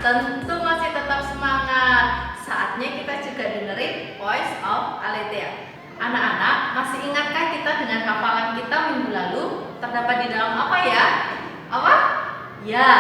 Tentu masih tetap semangat. Saatnya kita juga dengerin Voice of Aletheia. Anak-anak, masih ingatkah kita dengan hafalan kita minggu lalu terdapat di dalam apa ya? Apa? Ya,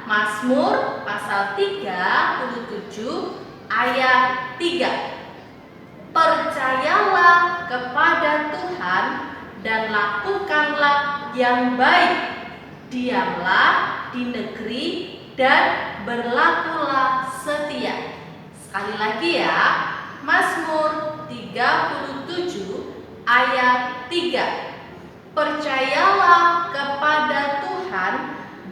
Mazmur pasal 37 ayat 3. Percayalah kepada Tuhan dan lakukanlah yang baik. Diamlah di negeri dan berlakulah setia. Sekali lagi ya, Mazmur 37 ayat 3. Percayalah kepada Tuhan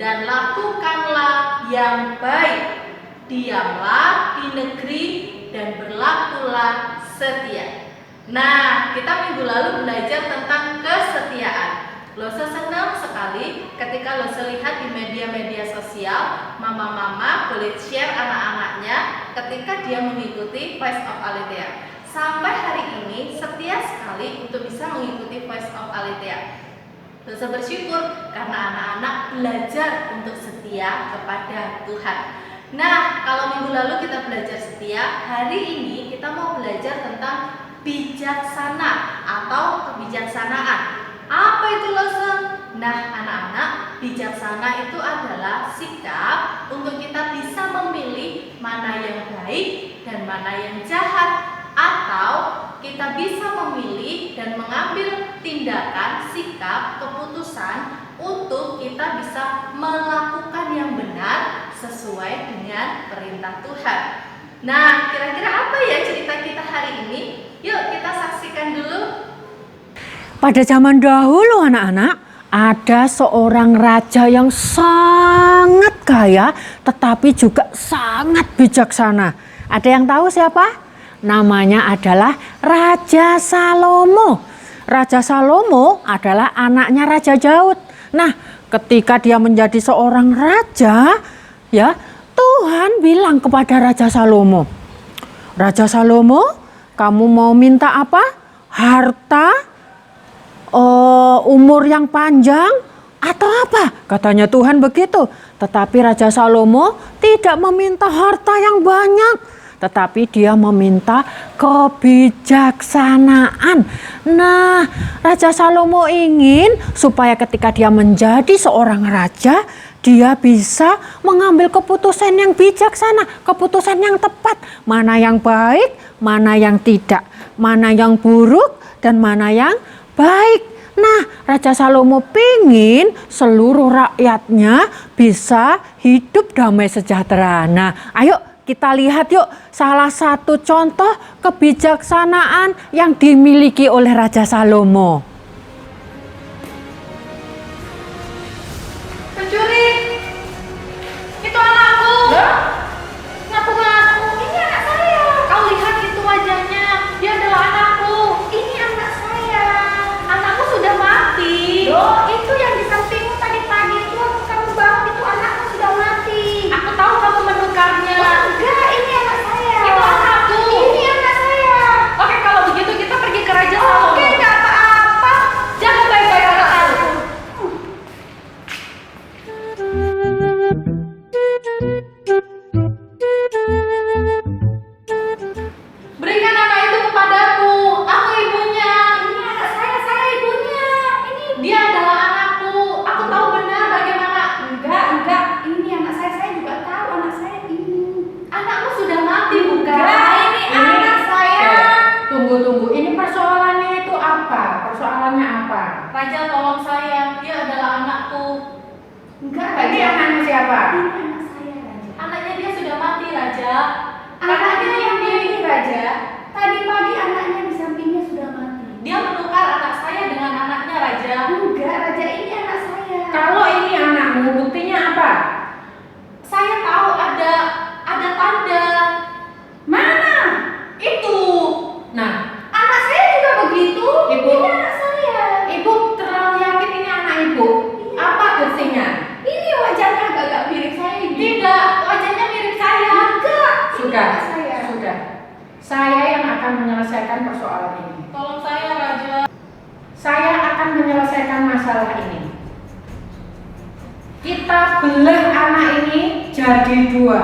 dan lakukanlah yang baik. Diamlah di negeri dan berlakulah setia. Nah, kita minggu lalu belajar tentang kesetiaan. Lose senang sekali ketika Lose lihat di media-media sosial mama-mama boleh share anak-anaknya ketika dia mengikuti Voice of Aletheia. Sampai hari ini setia sekali untuk bisa mengikuti Voice of Aletheia. Lose bersyukur karena anak-anak belajar untuk setia kepada Tuhan. Nah, kalau minggu lalu kita belajar setia, hari ini kita mau belajar tentang bijaksana atau kebijaksanaan. Apa itu Lose? Nah, anak-anak, bijaksana itu adalah sikap untuk kita bisa memilih mana yang baik dan mana yang jahat, atau kita bisa memilih dan mengambil tindakan, sikap, keputusan untuk kita bisa melakukan yang benar sesuai dengan perintah Tuhan. Nah, kira-kira apa ya cerita kita hari ini? Yuk kita saksikan dulu. Pada zaman dahulu anak-anak, ada seorang raja yang sangat kaya tetapi juga sangat bijaksana. Ada yang tahu siapa? Namanya adalah Raja Salomo. Raja Salomo adalah anaknya Raja Daud. Nah, ketika dia menjadi seorang raja, ya, Tuhan bilang kepada Raja Salomo, Raja Salomo, kamu mau minta apa? Harta? Umur yang panjang atau apa? Katanya Tuhan begitu. Tetapi Raja Salomo tidak meminta harta yang banyak, tetapi dia meminta kebijaksanaan. Nah, Raja Salomo ingin supaya ketika dia menjadi seorang raja, dia bisa mengambil keputusan yang bijaksana, keputusan yang tepat, mana yang baik, mana yang tidak, mana yang buruk dan mana yang baik. Nah, Raja Salomo pingin seluruh rakyatnya bisa hidup damai sejahtera. Nah, ayo kita lihat yuk salah satu contoh kebijaksanaan yang dimiliki oleh Raja Salomo. Pencuri! Itu anakku! Ngaku-ngaku, ini anak saya. Kau lihat itu wajahnya, dia adalah anakku. Ini anak saya. Anakmu sudah mati. Loh, itu yang di sampingmu tadi pagi itu waktu kamu bangun itu anakmu sudah mati. Aku tahu kamu menukarnya. Oh, enggak, ini anak saya. Itu anakku. Ini anak saya. Oke, kalau begitu kita pergi ke Raja Salomo. Oke, enggak apa-apa. Jaga baik-baik anakku. Berikan anak itu kepadaku. Aku ibunya. Ini anak saya ibunya. Dia adalah anakku. Aku tahu benar bagaimana. Enggak. Ini anak saya juga tahu anak saya ini. Anakmu sudah mati bukan? Ini anak saya. Tunggu. Ini persoalannya itu apa? Persoalannya apa? Raja, tolong saya. Dia adalah anakku. Enggak, ini anaknya siapa? Ini anak saya, Raja. Anaknya dia sudah mati, Raja. Anaknya yang mati, Raja. Tadi pagi anaknya di sampingnya sudah mati. Dia menukar anak saya dengan anaknya, Raja. Enggak, Raja, ini anak saya. Kalau ini anakmu, buktinya apa? Saya tahu ada tanda. Mana? Itu. Nah, Anak saya juga begitu. Ibu. Ini anak saya. Ibu terlalu yakin ini anak ibu. Apa buktinya? Ini wajahnya agak mirip saya, Ibu. Tidak, wajahnya mirip saya. Enggak. Sudah, Ini anak saya. sudah. Saya yang akan menyelesaikan persoalan ini. Tolong saya, Raja. Saya akan menyelesaikan masalah ini. Kita belah anak ini jadi dua.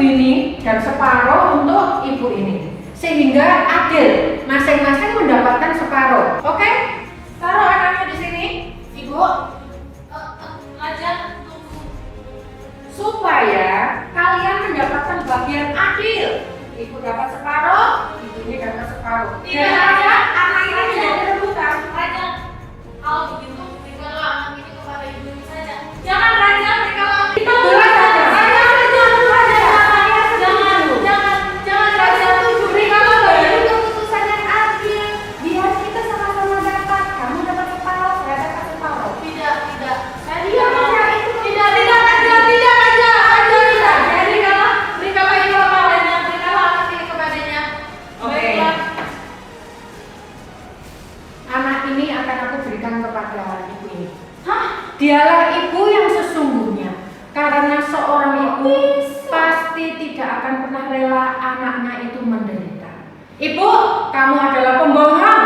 ini dan separuh untuk ibu ini. Sehingga adil, masing-masing mendapatkan separuh. Oke? Taruh anaknya di sini, Ibu. Raja, tunggu. Supaya kalian mendapatkan bagian adil. Ibu dapat separuh, ibu ini dapat separuh. Tidak, Dan Raja. anak ini menjadi rebutan. Raja, kalau begitu berikanlah anak ini kepada ibu ini saja. Jangan Raja, berikanlah anak Itu belas saja. Raja, jangan Raja, Berikanlah bagi keputusan yang adil. Biar kita sama-sama dapat. Kamu dapat separuh, saya dapat separuh. Tidak. Saya Iya, tidak mau. Raja, itu Tidak, Raja. Berikanlah ibu kepadanya, berikanlah anak ini kepadanya. Oke. Baiklah. Anak ini akan aku berikan kepada ibu ini. Hah? Dialah ibu yang sesungguhnya. Karena seorang ibu pasti tidak akan pernah rela anaknya itu menderita. Ibu, kamu adalah pembohong.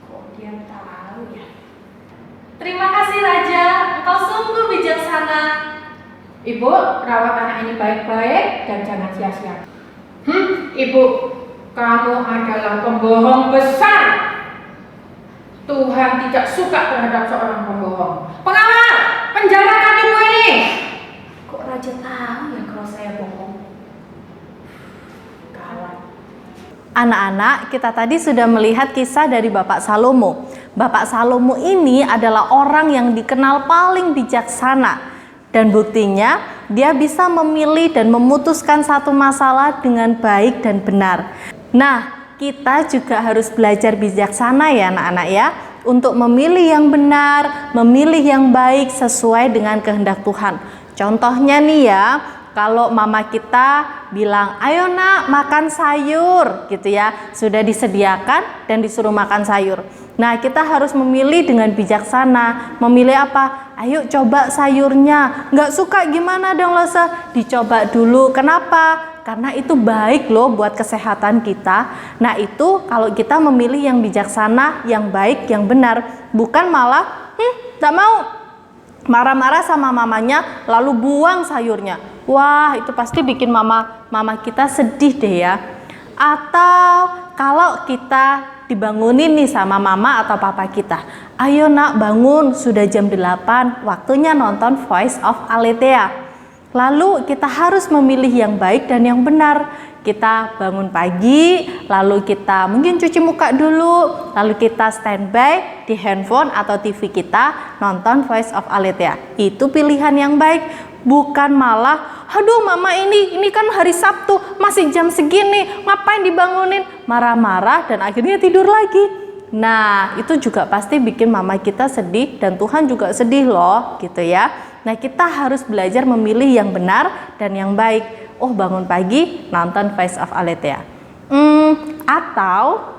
Kok dia tahu ya? Terima kasih Raja, engkau sungguh bijaksana. Ibu, rawat anak ini baik-baik dan jangan sia-sia. Ibu, kamu adalah pembohong besar. Tuhan tidak suka terhadap seorang pembohong. Pengawal, penjarakan ibu ini. Kok Raja tahu ya kalau saya bohong? Gawat. Anak-anak, kita tadi sudah melihat kisah dari Bapak Salomo. Bapak Salomo ini adalah orang yang dikenal paling bijaksana. Dan buktinya, dia bisa memilih dan memutuskan satu masalah dengan baik dan benar. Nah, kita juga harus belajar bijaksana ya anak-anak ya. Untuk memilih yang benar, memilih yang baik sesuai dengan kehendak Tuhan. Contohnya nih ya, kalau mama kita bilang, ayo nak makan sayur gitu ya, sudah disediakan dan disuruh makan sayur. Nah, kita harus memilih dengan bijaksana. Memilih apa? Ayo coba sayurnya. Nggak suka gimana dong Lesa? Dicoba dulu. Kenapa? Karena itu baik loh buat kesehatan kita. Nah, itu kalau kita memilih yang bijaksana, yang baik, yang benar. Bukan malah, nggak mau. Marah-marah sama mamanya, lalu buang sayurnya. Wah, itu pasti bikin mama kita sedih deh ya. Atau kalau kita dibangunin nih sama mama atau papa kita, ayo nak bangun, sudah jam 8, waktunya nonton Voice of Aletheia. Lalu kita harus memilih yang baik dan yang benar. Kita bangun pagi, lalu kita mungkin cuci muka dulu, lalu kita standby di handphone atau TV kita nonton Voice of Aletheia. Itu pilihan yang baik, bukan malah, aduh mama ini kan hari Sabtu, masih jam segini, ngapain dibangunin? Marah-marah dan akhirnya tidur lagi. Nah, itu juga pasti bikin mama kita sedih dan Tuhan juga sedih loh, gitu ya. Nah, kita harus belajar memilih yang benar dan yang baik. Oh, bangun pagi nonton Voice of Aletheia. Atau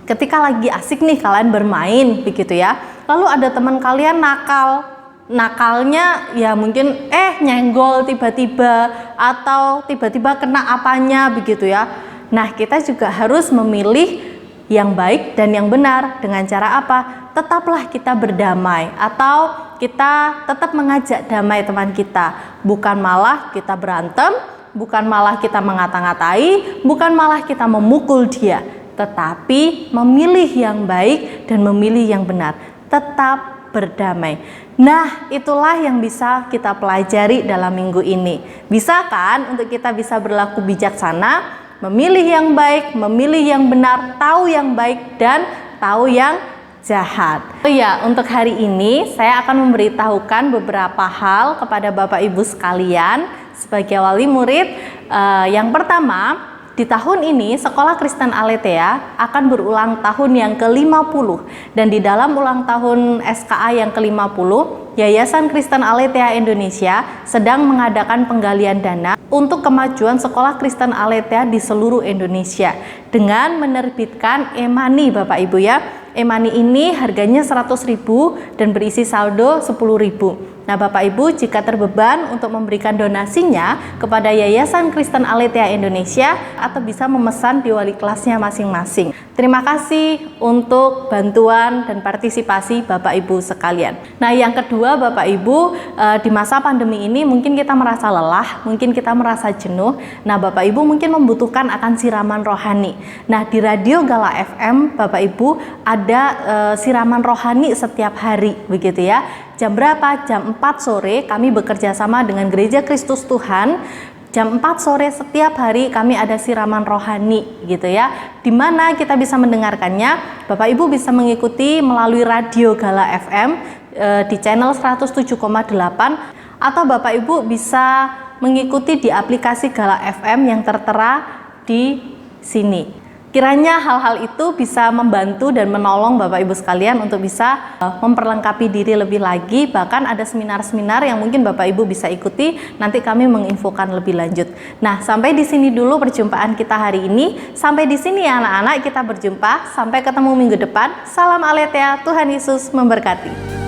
ketika lagi asik nih kalian bermain begitu ya. Lalu ada teman kalian nakal. Nakalnya ya mungkin nyenggol tiba-tiba atau tiba-tiba kena apanya begitu ya. Nah, kita juga harus memilih yang baik dan yang benar. Dengan cara apa? Tetaplah kita berdamai atau kita tetap mengajak damai teman kita. Bukan malah kita berantem, bukan malah kita mengata-ngatai, bukan malah kita memukul dia, tetapi memilih yang baik dan memilih yang benar. Tetap berdamai. Nah, itulah yang bisa kita pelajari dalam minggu ini. Bisa kan untuk kita bisa berlaku bijaksana, memilih yang baik, memilih yang benar, tahu yang baik dan tahu yang jahat. Oh ya, untuk hari ini saya akan memberitahukan beberapa hal kepada Bapak Ibu sekalian sebagai wali murid. Yang pertama, di tahun ini Sekolah Kristen Aletheia akan berulang tahun yang ke-50 dan di dalam ulang tahun SKA yang ke-50, Yayasan Kristen Aletheia Indonesia sedang mengadakan penggalian dana untuk kemajuan Sekolah Kristen Aletheia di seluruh Indonesia dengan menerbitkan e-money Bapak Ibu ya. E-money ini harganya 100.000 dan berisi saldo 10.000. Nah, Bapak Ibu jika terbeban untuk memberikan donasinya kepada Yayasan Kristen Aletheia Indonesia atau bisa memesan di wali kelasnya masing-masing. Terima kasih untuk bantuan dan partisipasi Bapak Ibu sekalian. Nah, yang kedua Bapak Ibu, di masa pandemi ini mungkin kita merasa lelah, mungkin kita merasa jenuh. Nah, Bapak Ibu mungkin membutuhkan akan siraman rohani. Nah, di Radio Gala FM Bapak Ibu ada siraman rohani setiap hari, begitu ya. Jam berapa? Jam 4 sore kami bekerja sama dengan Gereja Kristus Tuhan. Jam 4 sore setiap hari kami ada siraman rohani, gitu ya. Di mana kita bisa mendengarkannya? Bapak Ibu bisa mengikuti melalui Radio Gala FM di channel 107,8 atau Bapak Ibu bisa mengikuti di aplikasi Gala FM yang tertera di sini. Kiranya hal-hal itu bisa membantu dan menolong Bapak Ibu sekalian untuk bisa memperlengkapi diri lebih lagi. Bahkan ada seminar-seminar yang mungkin Bapak Ibu bisa ikuti, nanti kami menginfokan lebih lanjut. Nah, sampai di sini dulu perjumpaan kita hari ini. Sampai di sini ya anak-anak, kita berjumpa. Sampai ketemu minggu depan. Salam Aletheia, Tuhan Yesus memberkati.